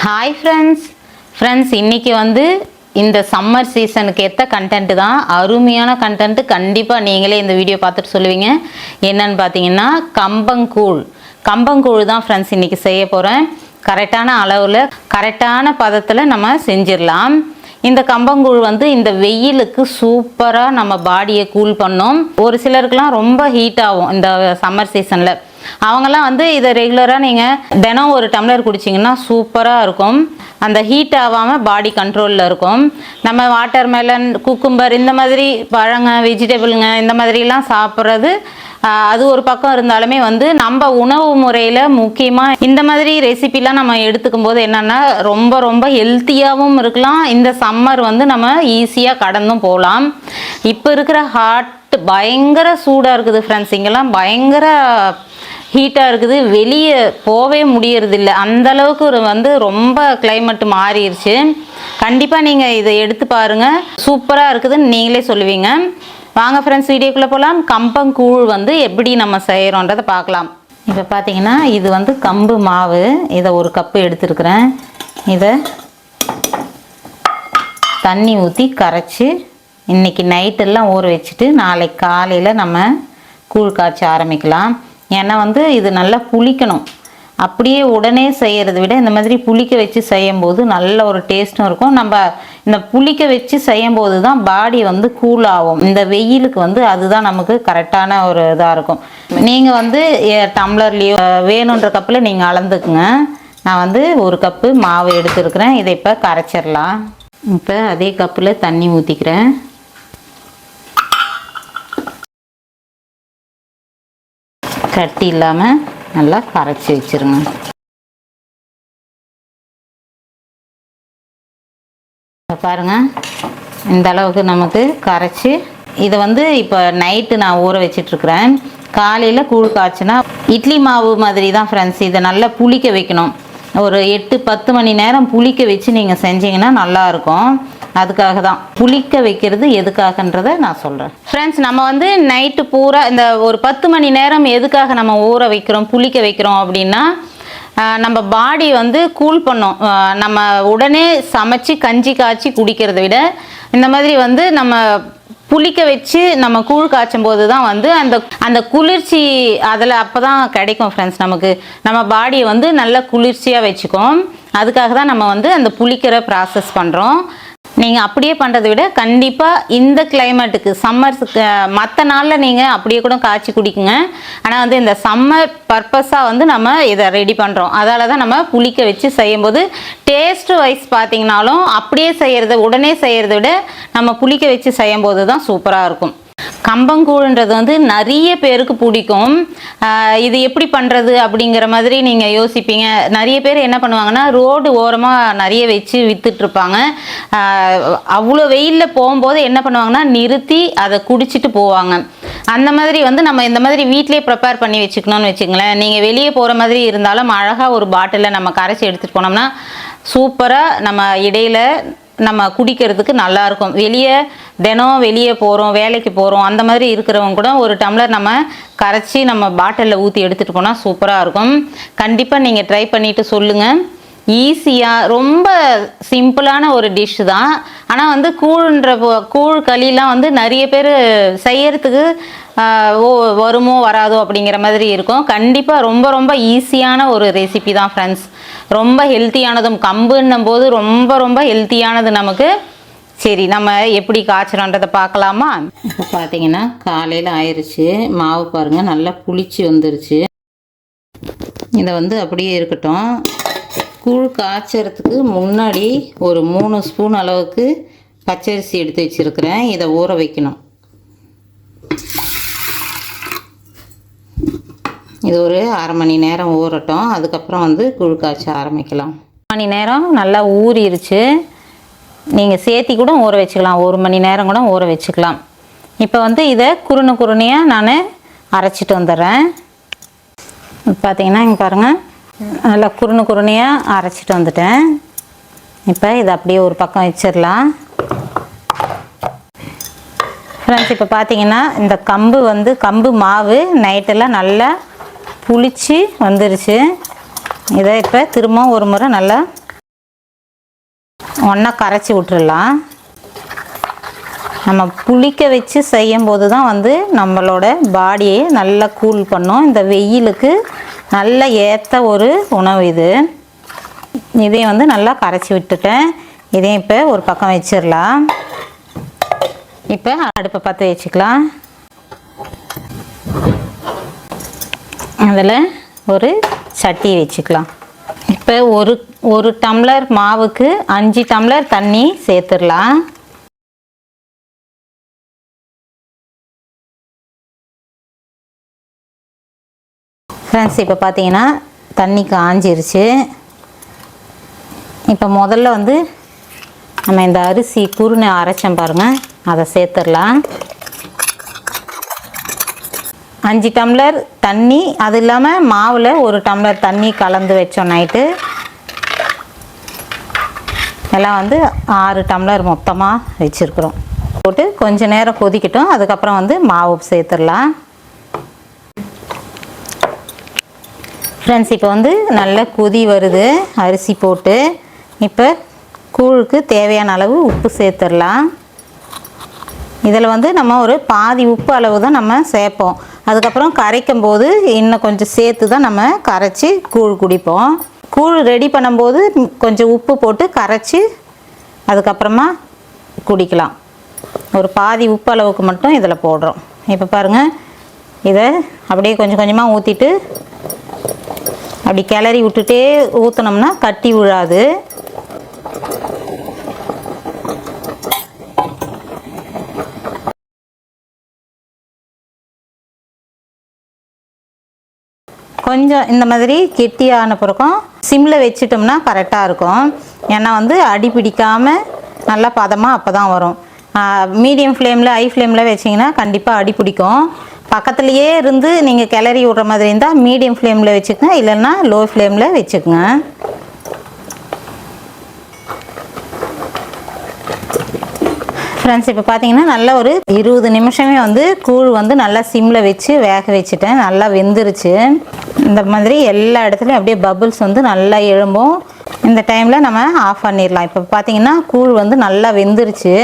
Hi friends இன்றைக்கி வந்து இந்த சம்மர் சீசனுக்கு ஏற்ற கண்டென்ட் தான். அருமையான கண்டென்ட். கண்டிப்பாக நீங்களே இந்த வீடியோ பார்த்துட்டு சொல்லுவீங்க. என்னன்னு பார்த்தீங்கன்னா கம்பங்கூழ் தான் ஃப்ரெண்ட்ஸ் இன்றைக்கி செய்ய போகிறேன். கரெக்டான அளவில் கரெக்டான பதத்தில் நம்ம செஞ்சிடலாம். இந்த கம்பங்கூழ் வந்து இந்த வெயிலுக்கு சூப்பராக நம்ம பாடியை கூல் பண்ணோம். ஒரு சிலருக்குலாம் ரொம்ப ஹீட் ஆகும் இந்த சம்மர் சீசனில். அவங்கெல்லாம் வந்து இதை ரெகுலராக நீங்கள் தினம் ஒரு டம்ளர் குடிச்சிங்கன்னா சூப்பராக இருக்கும். அந்த ஹீட் ஆகாமல் பாடி கண்ட்ரோலில் இருக்கும். நம்ம வாட்டர்மெலன், குக்கும்பர் இந்த மாதிரி பழங்க, வெஜிடபிளுங்க இந்த மாதிரிலாம் சாப்பிட்றது அது ஒரு பக்கம் இருந்தாலுமே வந்து நம்ம உணவு முறையில் முக்கியமாக இந்த மாதிரி ரெசிபிலாம் நம்ம எடுத்துக்கும் போது என்னென்னா ரொம்ப ரொம்ப ஹெல்த்தியாகவும் இருக்கலாம். இந்த சம்மர் வந்து நம்ம ஈஸியாக கடந்தும் போகலாம். இப்போ இருக்கிற ஹாட் பயங்கர சூடாக இருக்குது ஃப்ரெண்ட்ஸ். இங்கெல்லாம் பயங்கர ஹீட்டாக இருக்குது. வெளியே போகவே முடியறதில்ல. அந்தளவுக்கு வந்து ரொம்ப கிளைமேட் மாறிடுச்சு. கண்டிப்பாக நீங்கள் இதை எடுத்து பாருங்கள். சூப்பராக இருக்குதுன்னு நீங்களே சொல்லுவீங்க. வாங்க ஃப்ரெண்ட்ஸ் வீடியோக்குள்ளே போகலாம். கம்பங்கூழ் வந்து எப்படி நம்ம செய்கிறோன்றதை பார்க்கலாம். இப்போ பார்த்தீங்கன்னா இது வந்து கம்பு மாவு. இதை ஒரு கப்பு எடுத்துருக்குறேன். இதை தண்ணி ஊற்றி கரைச்சி இன்றைக்கி நைட்டெல்லாம் ஊற வச்சுட்டு நாளைக்கு காலையில் நம்ம கூழ் காய்ச்ச ஆரம்பிக்கலாம். ஏன்னா வந்து இது நல்லா புளிக்கணும். அப்படியே உடனே செய்கிறத விட இந்த மாதிரி புளிக்க வச்சு செய்யும்போது நல்ல ஒரு டேஸ்ட்டும் இருக்கும். நம்ம இந்த புளிக்க வச்சு செய்யும்போது தான் பாடி வந்து கூல் ஆகும். இந்த வெயிலுக்கு வந்து அதுதான் நமக்கு கரெக்டான ஒரு இதாக இருக்கும். நீங்கள் வந்து டம்ளர்லேயோ வேணுன்ற கப்பில் நீங்கள் அளந்துக்குங்க. நான் வந்து ஒரு கப்பு மாவு எடுத்துருக்குறேன். இதை இப்போ கரைச்சிடலாம். இப்போ அதே கப்பில் தண்ணி ஊற்றிக்கிறேன். கட்டி இல்லாமல் நல்லா கரைச்சி வச்சுருங்க. பாருங்கள், இந்த அளவுக்கு நமக்கு கரைச்சி இதை வந்து இப்போ நைட்டு நான் ஊற வச்சிட்ருக்குறேன். காலையில் கூழ் காய்ச்சினா இட்லி மாவு மாதிரி தான் ஃப்ரெண்ட்ஸ். இதை நல்லா புளிக்க வைக்கணும். ஒரு 8-10 மணி நேரம் புளிக்க வச்சு நீங்கள் செஞ்சீங்கன்னா நல்லாயிருக்கும். அதுக்காக தான் புளிக்க வைக்கிறது. எதுக்காகன்றதை நான் சொல்கிறேன் ஃப்ரெண்ட்ஸ். நம்ம வந்து நைட்டு பூரா இந்த ஒரு 10 மணி நேரம் எதுக்காக நம்ம ஊற வைக்கிறோம், புளிக்க வைக்கிறோம் அப்படின்னா நம்ம பாடி வந்து கூல் பண்ணும். நம்ம உடனே சமைச்சு கஞ்சி காய்ச்சி குடிக்கிறத விட இந்த மாதிரி வந்து நம்ம புளிக்க வச்சு நம்ம கூழ் காய்ச்சும் போது தான் வந்து அந்த குளிர்ச்சி அதில் அப்போ தான் கிடைக்கும் ஃப்ரெண்ட்ஸ். நமக்கு நம்ம பாடியை வந்து நல்லா குளிர்ச்சியாக வச்சுக்கும். அதுக்காக தான் நம்ம வந்து அந்த புளிக்கிற ப்ராசஸ் பண்ணுறோம். நீங்கள் அப்படியே பண்ணுறதை விட கண்டிப்பாக இந்த கிளைமேட்டுக்கு சம்மர்ஸுக்கு மற்ற நாளில் நீங்கள் அப்படியே கூட காய்ச்சி குடிக்குங்க. ஆனால் வந்து இந்த சம்மர் பர்பஸாக வந்து நம்ம இதை ரெடி பண்ணுறோம். அதால் தான் நம்ம புளிக்க வச்சு செய்யும்போது டேஸ்ட்டு வைஸ் பார்த்திங்கனாலும் அப்படியே செய்கிறத உடனே செய்கிறத விட நம்ம புளிக்க வச்சு செய்யும்போது தான் சூப்பராக இருக்கும். கம்பங்கூழ்ன்றது வந்து நிறைய பேருக்கு பிடிக்கும். இது எப்படி பண்ணுறது அப்படிங்கிற மாதிரி நீங்கள் யோசிப்பீங்க. நிறைய பேர் என்ன பண்ணுவாங்கன்னா ரோடு ஓரமாக நிறைய வச்சு விற்றுட்ருப்பாங்க. அவ்வளோ வெயிலில் போகும்போது என்ன பண்ணுவாங்கன்னா நிறுத்தி அதை குடிச்சிட்டு போவாங்க. அந்த மாதிரி வந்து நம்ம இந்த மாதிரி வீட்டிலே ப்ரிப்பேர் பண்ணி வச்சுக்கணும்னு வச்சுங்களேன். நீங்கள் வெளியே போகிற மாதிரி இருந்தாலும் அழகாக ஒரு பாட்டிலில் நம்ம கரைச்சி எடுத்துகிட்டு போனோம்னா சூப்பராக நம்ம இடையில நம்ம குடிக்கிறதுக்கு நல்லாயிருக்கும். தினம் வெளியே போகிறோம், வேலைக்கு போகிறோம், அந்த மாதிரி இருக்கிறவங்க கூட ஒரு டம்ளர் நம்ம கரைச்சி நம்ம பாட்டிலில் ஊற்றி எடுத்துகிட்டு போனால் சூப்பராக இருக்கும். கண்டிப்பாக நீங்கள் ட்ரை பண்ணிவிட்டு சொல்லுங்கள். ஈஸியாக ரொம்ப சிம்பிளான ஒரு டிஷ்ஷு தான். ஆனால் வந்து கூழ் களிலாம் வந்து நிறைய பேர் செய்யறதுக்கு வருமோ வராதோ அப்படிங்கிற மாதிரி இருக்கும். கண்டிப்பாக ரொம்ப ரொம்ப ஈஸியான ஒரு ரெசிபி தான் ஃப்ரெண்ட்ஸ். ரொம்ப ஹெல்த்தியானதும் கம்புன்னும் போது ரொம்ப ரொம்ப ஹெல்த்தியானது நமக்கு. சரி, நம்ம எப்படி காய்ச்சறோன்றதை பார்க்கலாமா? இப்போ பார்த்தீங்கன்னா காலையில் ஆயிடுச்சு. மாவு பாருங்கள் நல்லா புளிச்சு வந்துருச்சு. இதை வந்து அப்படியே இருக்கட்டும். கூழ் காய்ச்சறதுக்கு முன்னாடி ஒரு 3 ஸ்பூன் அளவுக்கு பச்சரிசி எடுத்து வச்சுருக்கிறேன். இதை ஊற வைக்கணும். இது ஒரு 1/2 மணி நேரம் ஊறட்டும். அதுக்கப்புறம் வந்து கூழ் காய்ச்ச ஆரம்பிக்கலாம். 1 மணி நேரம் நல்லா ஊறிடுச்சு. நீங்கள் சேர்த்தி கூட ஊற வச்சுக்கலாம். 1 மணி நேரம் கூட ஊற வச்சுக்கலாம். இப்போ வந்து இதை குருணையாக நான் அரைச்சிட்டு வந்துடுறேன். பார்த்தீங்கன்னா இங்கே பாருங்கள், நல்லா குருணையாக அரைச்சிட்டு வந்துட்டேன். இப்போ இதை அப்படியே ஒரு பக்கம் வச்சிடலாம் ஃப்ரெண்ட்ஸ். இப்போ பார்த்தீங்கன்னா இந்த கம்பு மாவு நைட்டெல்லாம் நல்லா புளிச்சு வந்துருச்சு. இதை இப்போ திரும்ப ஒரு முறை நல்லா ஒன்றா கரைச்சி விட்டுறலாம். நம்ம புளிக்க வச்சு செய்யும்போது தான் வந்து நம்மளோட பாடியை நல்லா கூல் பண்ணும். இந்த வெயிலுக்கு நல்ல ஏற்ற ஒரு உணவு இது. இதையும் வந்து நல்லா கரைச்சி விட்டுட்டேன். இதையும் இப்போ ஒரு பக்கம் வச்சிடலாம். இப்போ அடுப்பை பற்ற வச்சுக்கலாம். அதில் ஒரு சட்டி வச்சுக்கலாம். இப்போ ஒரு டம்ளர் மாவுக்கு 5 டம்ளர் தண்ணி சேர்த்துடலாம். ஃப்ரெண்ட்ஸ், இப்போ பார்த்தீங்கன்னா தண்ணி காஞ்சிருச்சு. இப்போ முதல்ல வந்து நம்ம இந்த அரிசி குருணை அரைச்சோம் பாருங்கள், அதை சேர்த்துடலாம். 5 டம்ளர் தண்ணி, அது இல்லாமல் மாவில் 1 டம்ளர் தண்ணி கலந்து வச்சோம் நைட்டு. எல்லாம் வந்து 6 டம்ளர் மொத்தமாக வச்சுருக்குறோம். போட்டு கொஞ்சம் நேரம் கொதிக்கட்டும். அதுக்கப்புறம் வந்து மாவு சேர்த்துடலாம். ஃப்ரெண்ட்ஸ், இப்போ வந்து நல்ல கொதி வருது அரிசி போட்டு. இப்போ கூழுக்கு தேவையான அளவு உப்பு சேர்த்துடலாம். இதில் வந்து நம்ம ஒரு பாதி உப்பு அளவு தான் நம்ம சேர்ப்போம். அதுக்கப்புறம் கரைக்கும் போது இன்னும் கொஞ்சம் சேர்த்து தான் நம்ம கரைச்சி கூழ் குடிப்போம். கூழ் ரெடி பண்ணும்போது கொஞ்சம் உப்பு போட்டு கரைச்சி அதுக்கப்புறமா குடிக்கலாம். ஒரு பாதி உப்பு அளவுக்கு மட்டும் இதில் போடுறோம். இப்போ பாருங்கள், இதை அப்படியே கொஞ்சம் கொஞ்சமாக ஊற்றிட்டு அப்படி கிளறி விட்டுட்டே ஊற்றினோம்னா கட்டி விழாது. கொஞ்சம் இந்த மாதிரி கெட்டியான பிறக்கும் சிம்மில் வச்சிட்டோம்னா கரெக்டாக இருக்கும். ஏன்னா வந்து அடி பிடிக்காமல் நல்லா பதமாக அப்போ தான் வரும். மீடியம் ஃப்ளேமில் ஹை ஃப்ளேமில் வச்சிங்கன்னா கண்டிப்பாக அடி பிடிக்கும். பக்கத்துலேயே இருந்து நீங்கள் கிளறி விட்ற மாதிரி இருந்தால் மீடியம் ஃப்ளேமில் வச்சுக்கோங்க, இல்லைன்னா லோ ஃப்ளேமில் வச்சுக்கோங்க. ஃப்ரெண்ட்ஸ், இப்போ பார்த்தீங்கன்னா நல்லா ஒரு 20 நிமிஷமே வந்து கூழ் வந்து நல்லா சிம்மில் வச்சு வேக வச்சுட்டேன். நல்லா வெந்துருச்சு. இந்த மாதிரி எல்லா இடத்துலையும் அப்படியே பபுள்ஸ் வந்து நல்லா எழும்பும். இந்த டைமில் நம்ம ஆஃப் பண்ணிடலாம். இப்போ பார்த்தீங்கன்னா கூழ் வந்து நல்லா வெந்துருச்சு.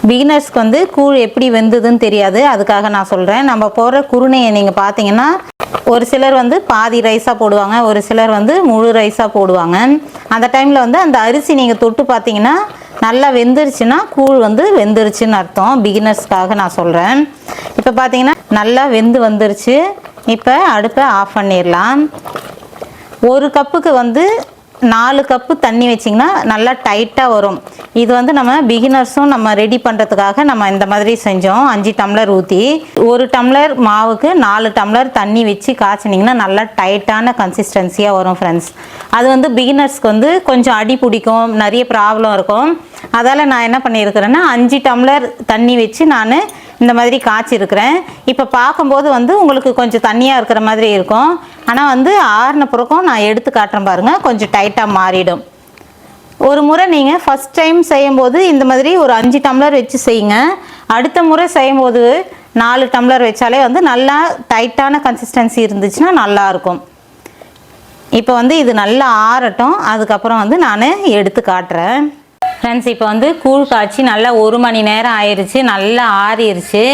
பிகினர்ஸ்க்கு வந்து கூழ் எப்படி வெந்ததுன்னு தெரியாது, அதுக்காக நான் சொல்கிறேன். நம்ம போடுற குருணையை நீங்கள் பார்த்தீங்கன்னா ஒரு சிலர் வந்து பாதி ரைஸாக போடுவாங்க, ஒரு சிலர் வந்து முழு ரைஸாக போடுவாங்க. அந்த டைமில் வந்து அந்த அரிசி நீங்கள் தொட்டு பார்த்தீங்கன்னா நல்லா வெந்துருச்சுன்னா கூழ் வந்து வெந்துருச்சுன்னு அர்த்தம். பிகினர்ஸ்க்காக நான் சொல்கிறேன். இப்போ பார்த்தீங்கன்னா நல்லா வெந்து வந்துருச்சு. இப்போ அடுப்பை ஆஃப் பண்ணிடலாம். ஒரு கப்புக்கு வந்து 4 கப்பு தண்ணி வச்சிங்கன்னா நல்லா டைட்டாக வரும். இது வந்து நம்ம பிகினர்ஸும் நம்ம ரெடி பண்ணுறதுக்காக நம்ம இந்த மாதிரி செஞ்சோம். 5 டம்ளர் ஊற்றி 1 டம்ளர் மாவுக்கு 4 டம்ளர் தண்ணி வச்சு காய்ச்சினிங்கன்னா நல்லா டைட்டான கன்சிஸ்டன்சியாக வரும் ஃப்ரெண்ட்ஸ். அது வந்து பிகினர்ஸ்க்கு வந்து கொஞ்சம் அடி பிடிக்கும், நிறைய ப்ராப்ளம் இருக்கும். அதால் நான் என்ன பண்ணியிருக்கிறேன்னா 5 டம்ளர் தண்ணி வச்சு நான் இந்த மாதிரி காய்ச்சிருக்கிறேன். இப்போ பார்க்கும்போது வந்து உங்களுக்கு கொஞ்சம் தண்ணியாக இருக்கிற மாதிரி இருக்கும். ஆனால் வந்து ஆறின பிறக்கும் நான் எடுத்து காட்டுறேன் பாருங்கள், கொஞ்சம் டைட்டாக மாறிடும். ஒரு முறை நீங்கள் ஃபஸ்ட் டைம் செய்யும்போது இந்த மாதிரி ஒரு 5 டம்ளர் வச்சு செய்யுங்க. அடுத்த முறை செய்யும்போது 4 டம்ளர் வச்சாலே வந்து நல்லா டைட்டான கன்சிஸ்டன்சி இருந்துச்சுன்னா நல்லாயிருக்கும். இப்போ வந்து இது நல்லா ஆறட்டும், அதுக்கப்புறம் வந்து நான் எடுத்து காட்டுறேன். ஃப்ரெண்ட்ஸ், இப்போ வந்து கூழ் காய்ச்சி நல்லா 1 மணி நேரம் ஆயிடுச்சு, நல்லா ஆறிடுச்சு.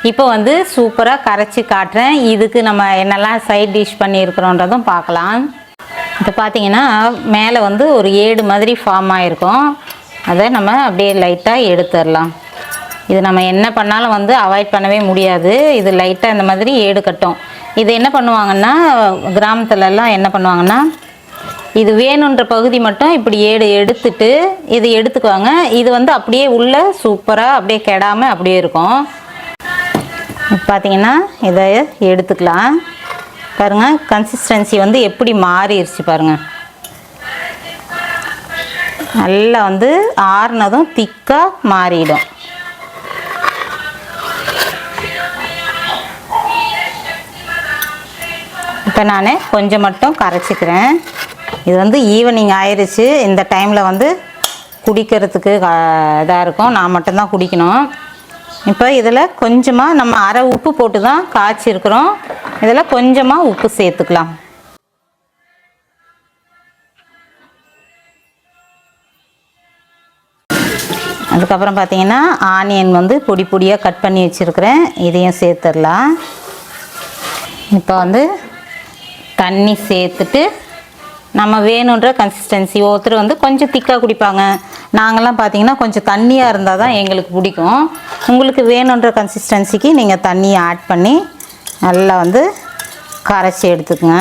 இப்போ வந்து சூப்பராக கரைச்சி காட்டுறேன். இதுக்கு நம்ம என்னெல்லாம் சைட் டிஷ் பண்ணியிருக்கிறோன்றதும் பார்க்கலாம். இப்போ பார்த்தீங்கன்னா மேலே வந்து ஒரு ஏடு மாதிரி ஃபார்ம் ஆகிருக்கும். அதை நம்ம அப்படியே லைட்டாக எடுத்துடலாம். இது நம்ம என்ன பண்ணாலும் வந்து அவாய்ட் பண்ணவே முடியாது. இது லைட்டாக இந்த மாதிரி ஏடு கட்டும். இது என்ன பண்ணுவாங்கன்னா கிராமத்துலலாம் என்ன பண்ணுவாங்கன்னா இது வேணுன்ற பகுதி மட்டும் இப்படி எடுத்துட்டு இது எடுத்துக்குவாங்க. இது வந்து அப்படியே உள்ள சூப்பராக அப்படியே கெடாமல் அப்படியே இருக்கும். பார்த்தீங்கன்னா இதை எடுத்துக்கலாம். பாருங்கள், கன்சிஸ்டன்சி வந்து எப்படி மாறிடுச்சு பாருங்கள். நல்லா வந்து ஆறுனதும் திக்காக மாறிடும். இப்போ நான் கொஞ்சம் மட்டும் கரைச்சிக்கிறேன். இது வந்து ஈவினிங் ஆயிடுச்சு. இந்த டைமில் வந்து குடிக்கிறதுக்கு இதாக இருக்கும். நான் மட்டும்தான் குடிக்கணும். இப்போ இதில் கொஞ்சமாக நம்ம அரை உப்பு போட்டு தான் காய்ச்சிருக்கிறோம். இதில் கொஞ்சமாக உப்பு சேர்த்துக்கலாம். அதுக்கப்புறம் பார்த்தீங்கன்னா ஆனியன் வந்து பொடி பொடியாக கட் பண்ணி வச்சுருக்கிறேன், இதையும் சேர்த்துடலாம். இப்போ வந்து தண்ணி சேர்த்துட்டு நம்ம வேணுன்ற கன்சிஸ்டன்சி, ஒருத்தர் வந்து கொஞ்சம் திக்காக குடிப்பாங்க, நாங்கள்லாம் பார்த்தீங்கன்னா கொஞ்சம் தண்ணியாக இருந்தால் தான் எங்களுக்கு பிடிக்கும். உங்களுக்கு வேணுன்ற கன்சிஸ்டன்சிக்கு நீங்கள் தண்ணியை ஆட் பண்ணி நல்லா வந்து கரைச்சி எடுத்துக்கங்க.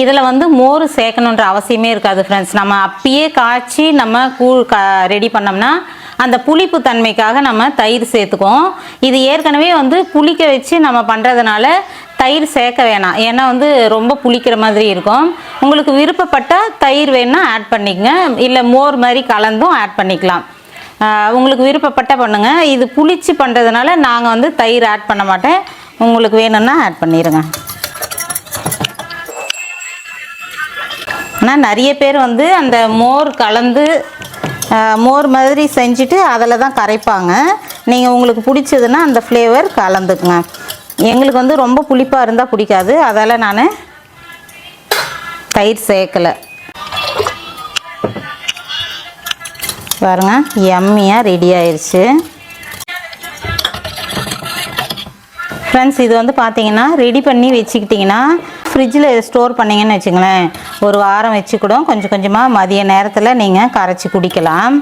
இதில் வந்து மோர் சேர்க்கணுன்ற அவசியமே இருக்காது ஃப்ரெண்ட்ஸ். நம்ம அப்பயே காய்ச்சி நம்ம கூழ் ரெடி பண்ணோம்னா அந்த புளிப்பு தன்மைக்காக நம்ம தயிர் சேர்த்துக்குவோம். இது ஏற்கனவே வந்து புளிக்க வச்சு நம்ம பண்ணுறதுனால தயிர் சேர்க்க வேணாம், ஏன்னா வந்து ரொம்ப புளிக்கிற மாதிரி இருக்கும். உங்களுக்கு விருப்பப்பட்டால் தயிர் வேணுன்னா ஆட் பண்ணிக்கங்க, இல்லை மோர் மாதிரி கலந்தும் ஆட் பண்ணிக்கலாம். உங்களுக்கு விருப்பப்பட்ட பண்ணுங்கள். இது புளிச்சு பண்ணுறதுனால நாங்கள் வந்து தயிர் ஆட் பண்ண மாட்டேன், உங்களுக்கு வேணும்னா ஆட் பண்ணிடுங்க. ஆனால் நிறைய பேர் வந்து அந்த மோர் கலந்து மோர் மாதிரி செஞ்சுட்டு அதில் தான் கரைப்பாங்க. நீங்கள் உங்களுக்கு பிடிச்சதுன்னா அந்த ஃப்ளேவர் கலந்துக்குங்க. எங்களுக்கு வந்து ரொம்ப புளிப்பாக இருந்தால் பிடிக்காது, அதால் நான் தயிர் சேர்க்கலை. பாருங்க, யம்மியாக ரெடி ஆயிடுச்சு ஃப்ரெண்ட்ஸ். இது வந்து பார்த்தீங்கன்னா ரெடி பண்ணி வச்சுக்கிட்டிங்கன்னா ஃப்ரிட்ஜில் ஸ்டோர் பண்ணிங்கன்னு வச்சுங்களேன், ஒரு வாரம் வச்சு கூட கொஞ்சம் கொஞ்சமாக மதிய நேரத்தில் நீங்கள் கரைச்சி குடிக்கலாம்.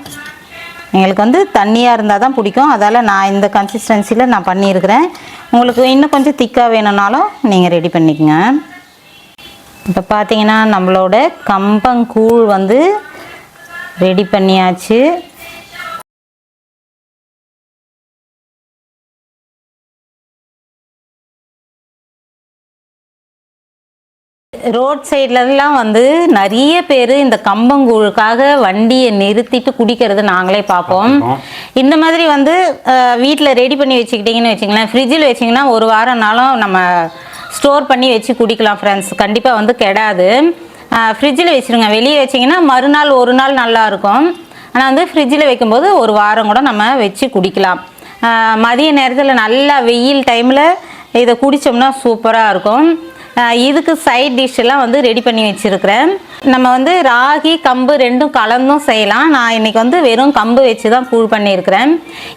எங்களுக்கு வந்து தண்ணியாக இருந்தால் தான் பிடிக்கும், அதால் நான் இந்த கன்சிஸ்டன்சியில் நான் பண்ணியிருக்கிறேன். உங்களுக்கு இன்னும் கொஞ்சம் திக்காக வேணும்னாலும் நீங்கள் ரெடி பண்ணிக்கங்க. இப்போ பார்த்தீங்கன்னா நம்மளோட கம்பங்கூழ் வந்து ரெடி பண்ணியாச்சு. ரோட் சைட்லலாம் வந்து நிறைய பேர் இந்த கம்பங்கூழுக்காக வண்டியை நிறுத்திட்டு குடிக்கிறது நாங்களே பார்ப்போம். இந்த மாதிரி வந்து வீட்டில் ரெடி பண்ணி வச்சுக்கிட்டிங்கன்னு வச்சுங்களேன், ஃப்ரிட்ஜில் வச்சிங்கன்னா ஒரு வாரம்னாலும் நம்ம ஸ்டோர் பண்ணி வச்சு குடிக்கலாம் ஃப்ரெண்ட்ஸ். கண்டிப்பாக வந்து கெடாது. ஃப்ரிட்ஜில் வச்சுருங்க, வெளியே வச்சிங்கன்னா மறுநாள் ஒரு நாள் நல்லாயிருக்கும். ஆனால் வந்து ஃப்ரிட்ஜில் வைக்கும்போது ஒரு வாரம் கூட நம்ம வச்சு குடிக்கலாம். மதிய நேரத்தில் நல்லா வெயில் டைமில் இதை குடித்தோம்னா சூப்பராக இருக்கும். இதுக்கு சைட் டிஷ்ஷெல்லாம் வந்து ரெடி பண்ணி வச்சுருக்கிறேன். நம்ம வந்து ராகி கம்பு ரெண்டும் கலந்தும் செய்யலாம். நான் இன்றைக்கி வந்து வெறும் கம்பு வச்சு தான் கூழ் பண்ணியிருக்கிறேன்.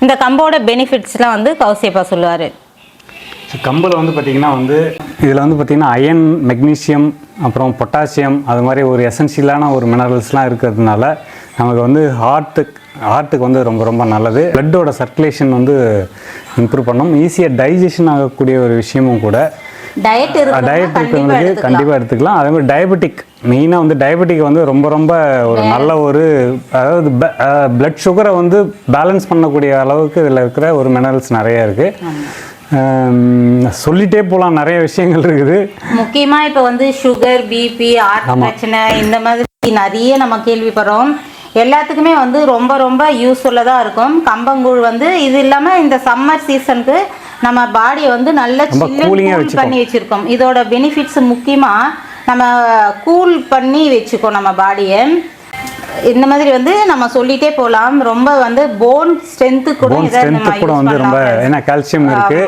இந்த கம்போட பெனிஃபிட்ஸ்லாம் வந்து கௌசியப்பா சொல்லுவார். கம்பில் வந்து பார்த்திங்கன்னா வந்து இதில் வந்து பார்த்திங்கன்னா அயன், மெக்னீஷியம், அப்புறம் பொட்டாசியம், அது மாதிரி ஒரு எசென்ஷியலான ஒரு மினரல்ஸ்லாம் இருக்கிறதுனால நமக்கு வந்து ஹார்ட்டுக்கு வந்து ரொம்ப ரொம்ப நல்லது. பிளட்டோட சர்க்குலேஷன் வந்து இம்ப்ரூவ் பண்ணும். ஈஸியாக டைஜஷன் ஆகக்கூடிய ஒரு விஷயமும் கூட. டயட் இருக்கிறவங்களுக்கு கண்டிப்பாக எடுத்துக்கலாம். அதே மாதிரி டயபெட்டிக், மெயினாக வந்து டயபெட்டிக் வந்து ரொம்ப ரொம்ப ஒரு நல்ல ஒரு, அதாவது பிளட் சுகரை வந்து பேலன்ஸ் பண்ணக்கூடிய அளவுக்கு இதில் இருக்கிற ஒரு மினரல்ஸ் நிறைய இருக்குது. சொல்லிட்டே போகலாம், நிறைய விஷயங்கள் இருக்குது. முக்கியமாக இப்போ வந்து சுகர், பிபி, ஹார்ட் பிரச்சனை இந்த மாதிரி நிறைய நம்ம கேள்விப்படுறோம். எல்லாத்துக்குமே வந்து ரொம்ப ரொம்ப யூஸ்ஃபுல்லாக இருக்கும் கம்பங்கூழ் வந்து. இது இல்லாமல் இந்த சம்மர் சீசனுக்கு நம்ம பாடியை வந்து நல்ல கூல் பண்ணி வச்சுருக்கோம். இதோட பெனிஃபிட்ஸ் முக்கியமாக நம்ம கூல் பண்ணி வச்சுக்கோம் நம்ம பாடியை. இந்த மாதிரி வந்து நம்ம சொல்லிட்டே போகலாம். ரொம்ப வந்து போன் ஸ்ட்ரென்த்து கூட வந்து ரொம்ப, ஏன்னா கால்சியம் இருக்கு.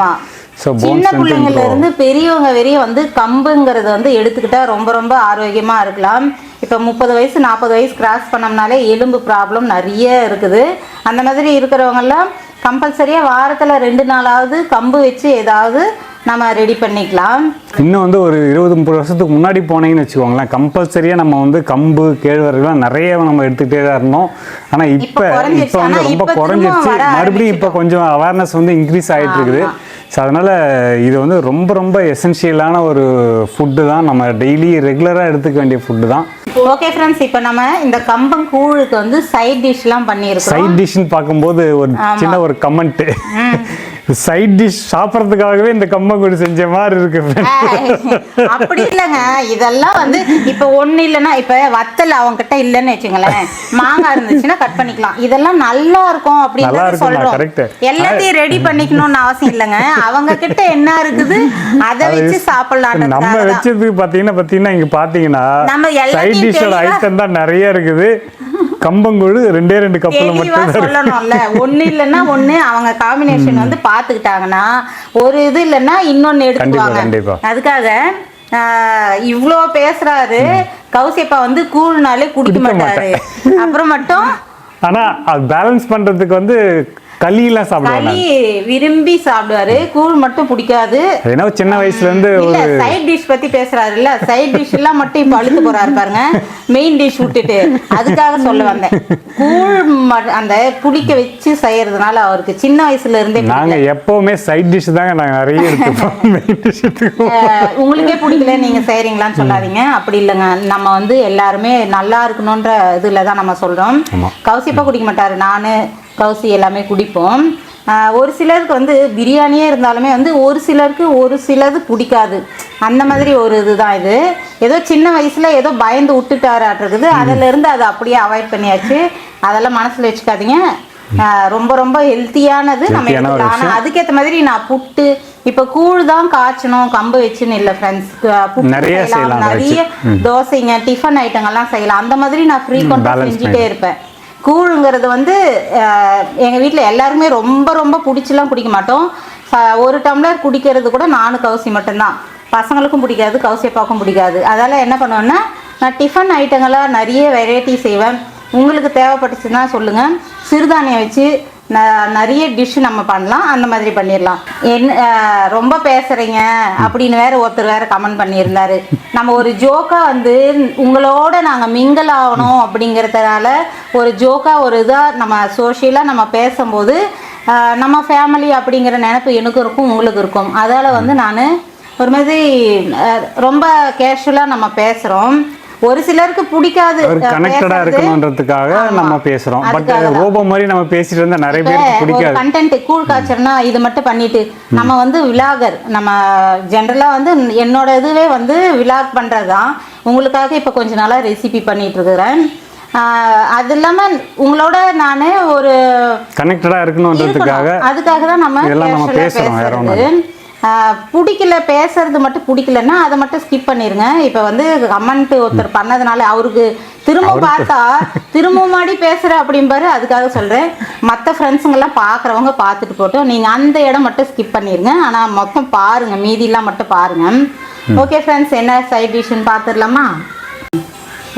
சின்ன பிள்ளைங்கள்ல இருந்து பெரியவங்க வரைய வந்து கம்புங்கிறது வந்து எடுத்துக்கிட்டா ரொம்ப ரொம்ப ஆரோக்கியமாக இருக்கலாம். இப்போ 30 வயசு 40 வயசு கிராஸ் பண்ணோம்னாலே எலும்பு ப்ராப்ளம் நிறைய இருக்குது. அந்த மாதிரி இருக்கிறவங்கெல்லாம் கம்பல்சரியாக வாரத்தில் 2 நாளாவது கம்பு வச்சு ஏதாவது நம்ம ரெடி பண்ணிக்கலாம். இன்னும் வந்து ஒரு 20-30 வருஷத்துக்கு முன்னாடி போனீங்கன்னு வச்சுக்கோங்களேன், கம்பல்சரியாக நம்ம வந்து கம்பு, கேழ்வரகுலாம் நிறைய நம்ம எடுத்துக்கிட்டே தான் இருந்தோம். ஆனால் இப்போ வந்து ரொம்ப குறைஞ்சிருச்சு. மறுபடியும் இப்போ கொஞ்சம் அவேர்னஸ் வந்து இன்க்ரீஸ் ஆகிட்டு இருக்குது. ஸோ அதனால் இது வந்து ரொம்ப ரொம்ப எசென்ஷியலான ஒரு ஃபுட்டு தான், நம்ம டெய்லி ரெகுலராக எடுத்துக்க வேண்டிய ஃபுட்டு தான். ஓகே ஃப்ரெண்ட்ஸ், இப்போ நம்ம இந்த கம்பங்கூழுக்கு வந்து சைட் டிஷ்லாம் பண்ணியிருக்கோம். சைட் டிஷ்னு பார்க்கும்போது ஒரு சின்ன ஒரு கமெண்ட்டு, சைட் டிஷ் சாப்பிட்றதுக்காகவே இந்த கம்பங்கூழ் செஞ்ச மாதிரி இருக்கு. அப்படி இல்லைங்க, இதெல்லாம் வந்து இப்போ ஒன்று இல்லைன்னா, இப்போ வத்தல் அவங்ககிட்ட இல்லைன்னு வச்சுங்களேன், மாங்காய் இருந்துச்சுன்னா கட் பண்ணிக்கலாம். இதெல்லாம் நல்லா இருக்கும் அப்படின்னு சொல்றோம். எல்லாத்தையும் ரெடி பண்ணிக்கணும்னு அவசியம் இல்லைங்க. அவங்க கிட்ட என்ன இருக்குது அதை வச்சு சாப்பிடலாம். நம்ம வச்சதுக்கு பார்த்தீங்கன்னா இங்க பார்த்தீங்கன்னா சைட் டிஷ்ஷோட ஐட்டம் தான் நிறைய இருக்குது. கம்பங்கூழ் 2 கப்ல மட்டும் சொல்லணும்ல. ஒண்ணு இல்லைன்னா ஒண்ணு அவங்க காம்பினேஷன் வந்து பாத்துக்கிட்டாங்கன்னா, ஒரு இது இல்லைன்னா இன்னொன்னு எடுத்துக்குவாங்க. அதுக்காக இவ்வளோ பேசுறாரு கௌசியப்பா வந்து கூழ்னாலே குடிக்க மாட்டாரு. அப்புறம் மட்டும் ஆனா அது பேலன்ஸ் பண்றதுக்கு வந்து களியெல்லாம் சாப்பிடுவாங்க. களி விரும்பி சாப்பிடுவாரு, கூழ் மட்டும் பிடிக்காது. ஏன்னா சின்ன வயசுல இருந்து இல்ல சைட் டிஷ் பத்தி பேசுறாருல்ல, சைட் டிஷ் எல்லாம் மட்டும் இப்ப அழுத்து போறாரு பாருங்க, மெயின் டிஷ் விட்டுட்டு. அதுக்காக சொல்ல வந்தேன், கூழ் அந்த புளிக்க வச்சு செய்யறதுனால அவருக்கு சின்ன வயசுல இருந்தே நாங்க எப்பவுமே சைட் டிஷ் தாங்க நாங்க நிறைய எடுத்துப்போம். மெயின் டிஷ் உங்களுக்கே பிடிக்கல நீங்க செய்யறீங்களான்னு சொல்லாதீங்க. அப்படி இல்லைங்க, நம்ம வந்து எல்லாருமே நல்லா இருக்கணும்ன்ற இதுல தான் நம்ம சொல்றோம். கௌசிப்பா குடிக்க மாட்டாரு, நானு கௌசி எல்லாமே குடிப்போம். ஒரு சிலருக்கு வந்து பிரியாணியே இருந்தாலுமே வந்து ஒரு சிலருக்கு ஒரு சிலது பிடிக்காது. அந்த மாதிரி ஒரு இதுதான் இது. ஏதோ சின்ன வயசுல ஏதோ பயந்து விட்டுட்டாராட்டுருக்குது, அதிலிருந்து அதை அப்படியே அவாய்ட் பண்ணியாச்சு. அதெல்லாம் மனசுல வச்சுக்காதீங்க. ரொம்ப ரொம்ப ஹெல்த்தியானது நம்ம எடுத்துக்கலாம். ஆனால் அதுக்கேற்ற மாதிரி நான் புட்டு இப்போ கூழ் தான் காய்ச்சணும் கம்பு வச்சுன்னு இல்லை ஃப்ரெண்ட்ஸ், புட்டு செய்யலாம், நிறைய தோசைங்க டிஃபன் ஐட்டங்கள்லாம் செய்யலாம். அந்த மாதிரி நான் ஃப்ரீக்வெண்ட்டாக செஞ்சுட்டே இருப்பேன். கூழுங்கிறது வந்து எங்கள் வீட்டில் எல்லாருமே ரொம்ப ரொம்ப பிடிச்சலாம் குடிக்க மாட்டோம். ஒரு டம்ளர் குடிக்கிறது கூட நானும் கௌசி மட்டும்தான். பசங்களுக்கும் பிடிக்காது, கௌசியப்பாவுக்கும் பிடிக்காது. அதனால் என்ன பண்ணுவேன்னா, நான் டிஃபன் ஐட்டங்களாக நிறைய வெரைட்டி செய்வேன். உங்களுக்கு தேவைப்பட்டுச்சுன்னா சொல்லுங்கள், சிறுதானியம் வச்சு நிறைய டிஷ் நம்ம பண்ணலாம். அந்த மாதிரி பண்ணிடலாம். ரொம்ப பேசுகிறீங்க அப்படின்னு வேற ஒருத்தர் வேற கமெண்ட் பண்ணியிருந்தாரு. நம்ம ஒரு ஜோக்காக வந்து உங்களோட நாங்கள் மிங்கிள் ஆகணும் அப்படிங்கிறதுனால ஒரு ஜோக்காக ஒரு இதாக நம்ம சோஷியலாக நம்ம பேசும்போது நம்ம ஃபேமிலி அப்படிங்கிற நினைப்பு எனக்கும் இருக்கும், உங்களுக்கு இருக்கும். அதால் வந்து நான் ஒரு மாதிரி ரொம்ப கேஷுவலாக நம்ம பேசுகிறோம். ஒரு சிலருக்கு பிடிக்காது, கனெக்டடா இருக்கணும்ன்றதுக்காக நம்ம பேசுறோம். பட் ரோபோ மாதிரி நம்ம பேசிட்டு இருந்தா நிறைய பேருக்கு பிடிக்காது. கண்டென்ட் கூழ் காய்ச்சறனா இது மட்டும் பண்ணிட்டு நம்ம வந்து விலாகர், நம்ம ஜென்ரலா வந்து என்னோட இதுவே வந்து விலாக் பண்றதுதான். உங்களுக்காக இப்ப கொஞ்ச நாளா ரெசிபி பண்ணிட்டு இருக்கிறேன். அது இல்லாம உங்களோட நானே ஒரு கனெக்டடா இருக்கணும்ன்றதுக்காக அதுக்காக தான் நம்ம பேசுறது. பிடிக்கல பேசுறது மட்டும் பிடிக்கலன்னா அதை மட்டும் ஸ்கிப் பண்ணிருங்க. இப்போ வந்து கமெண்ட் ஒருத்தர் பண்ணதுனால அவருக்கு திரும்ப பார்த்தா திரும்ப மாடி பேசுகிற அப்படிம்பாரு. அதுக்காக சொல்கிறேன், மற்ற ஃப்ரெண்ட்ஸுங்கெல்லாம் பார்க்குறவங்க பார்த்துட்டு போட்டோம், நீங்கள் அந்த இடம் மட்டும் ஸ்கிப் பண்ணிடுங்க. ஆனால் மொத்தம் பாருங்கள், மீதிலாம் மட்டும் பாருங்கள். ஓகே ஃப்ரெண்ட்ஸ், என்ன சைட் டிஷ்ஷுன்னு பார்த்துடலாமா?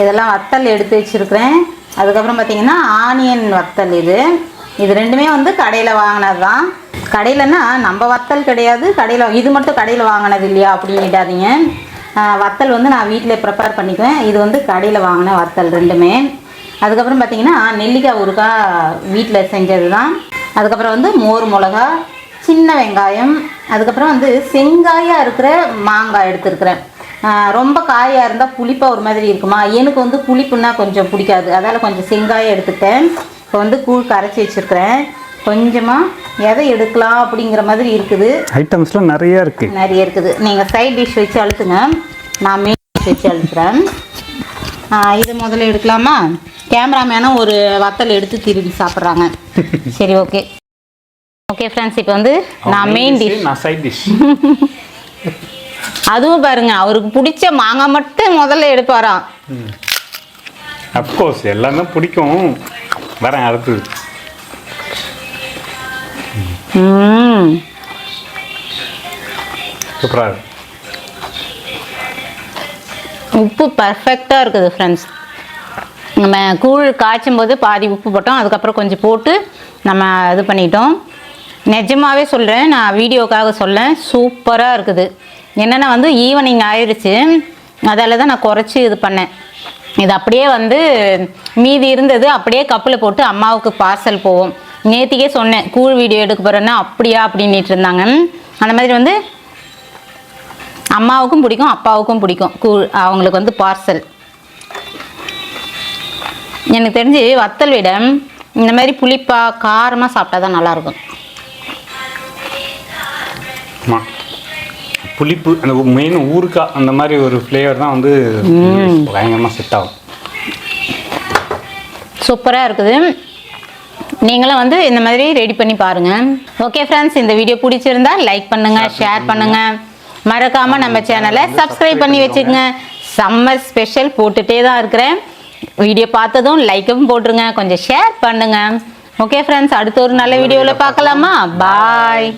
இதெல்லாம் வத்தல் எடுத்து வச்சுருக்கிறேன். அதுக்கப்புறம் பார்த்தீங்கன்னா ஆனியன் வத்தல். இது ரெண்டுமே வந்து கடையில் வாங்கினது தான். கடையிலன்னா நம்ம வத்தல் கிடையாது, கடையில் இது மட்டும் கடையில் வாங்கினது இல்லையா அப்படின்னிடாதீங்க. வத்தல் வந்து நான் வீட்டில் ப்ரிப்பேர் பண்ணிக்குவேன். இது வந்து கடையில் வாங்கின வத்தல் ரெண்டுமே. அதுக்கப்புறம் பார்த்திங்கன்னா நெல்லிக்காய் ஊறுகாய் வீட்டில் செஞ்சது தான். அதுக்கப்புறம் வந்து மோர் மிளகா, சின்ன வெங்காயம், அதுக்கப்புறம் வந்து செங்காயாக இருக்கிற மாங்காய் எடுத்துருக்குறேன். ரொம்ப காயாக இருந்தால் புளிப்பாக ஒரு மாதிரி இருக்குமா, எனக்கு வந்து புளிப்புன்னா கொஞ்சம் பிடிக்காது. அதால் கொஞ்சம் செங்காயம் எடுத்துக்கிட்டேன். இப்போ வந்து கூழ் கரைச்சி வச்சுருக்கிறேன். கொஞ்சமாக எதை எடுக்கலாம் அப்படிங்கிற மாதிரி இருக்குது. ஐட்டம்ஸ்லாம் நிறைய இருக்குது. நீங்கள் சைட் டிஷ் வச்சு அழுத்துங்க, நான் மெயின் டிஷ் வச்சு அழுத்துறேன். இதை முதல்ல எடுக்கலாமா? கேமராமேனும் ஒரு வத்தல் எடுத்து திரும்பி சாப்பிட்றாங்க. சரி, ஓகே ஃப்ரெண்ட்ஸ், இப்போ வந்து நான் மெயின் டிஷ், நான் சைட் டிஷ். அதுவும் பாருங்க, அவருக்கு பிடிச்ச மாங்காய் மட்டும் முதல்ல எடுப்பாராம். அப்கோர்ஸ் எல்லாமே பிடிக்கும். வரேன் அடுத்தது. சூப்பரா இருக்கு. உப்பு பர்ஃபெக்டாக இருக்குது ஃப்ரெண்ட்ஸ். நம்ம கூழ் காய்ச்சும் போது பாதி உப்பு போட்டோம், அதுக்கப்புறம் கொஞ்சம் போட்டு நம்ம இது பண்ணிட்டோம். நிஜமாகவே சொல்கிறேன், நான் வீடியோக்காக சொல்லேன், சூப்பராக இருக்குது. என்னென்னா வந்து ஈவினிங் ஆயிடுச்சு, அதால் தான் நான் குறைச்சி இது பண்ணேன். இது அப்படியே வந்து மீதி இருந்தது அப்படியே கப்பில் போட்டு அம்மாவுக்கு பார்சல் போவோம். நேற்றுக்கே சொன்னேன் கூழ் வீடியோ எடுக்க போகிறேன்னா அப்படியா அப்படின்ட்டு இருந்தாங்க. அந்த மாதிரி வந்து அம்மாவுக்கும் பிடிக்கும், அப்பாவுக்கும் பிடிக்கும் கூழ். அவங்களுக்கு வந்து பார்சல். எனக்கு தெரிஞ்சு வத்தல் விட இந்த மாதிரி புளிப்பாக காரமாக சாப்பிட்டா தான் நல்லாயிருக்கும். புளிப்பு அந்த மெயின் ஊறுகாய் அந்த மாதிரி ஒரு ஃப்ளேவர் தான் வந்து பயங்கரமாக செட் ஆகும். சூப்பராக இருக்குது. நீங்களும் வந்து இந்த மாதிரி ரெடி பண்ணி பாருங்கள். ஓகே ஃப்ரெண்ட்ஸ், இந்த வீடியோ பிடிச்சிருந்தா லைக் பண்ணுங்கள், ஷேர் பண்ணுங்கள், மறக்காமல் நம்ம சேனலை சப்ஸ்கிரைப் பண்ணி வச்சுக்கோங்க. சம்மர் ஸ்பெஷல் போட்டுகிட்டே தான் இருக்கிறேன். வீடியோ பார்த்ததும் லைக்கும் போட்டுருங்க, கொஞ்சம் ஷேர் பண்ணுங்கள். ஓகே ஃப்ரெண்ட்ஸ், அடுத்த ஒரு நல்ல வீடியோவில் பார்க்கலாமா? பாய்.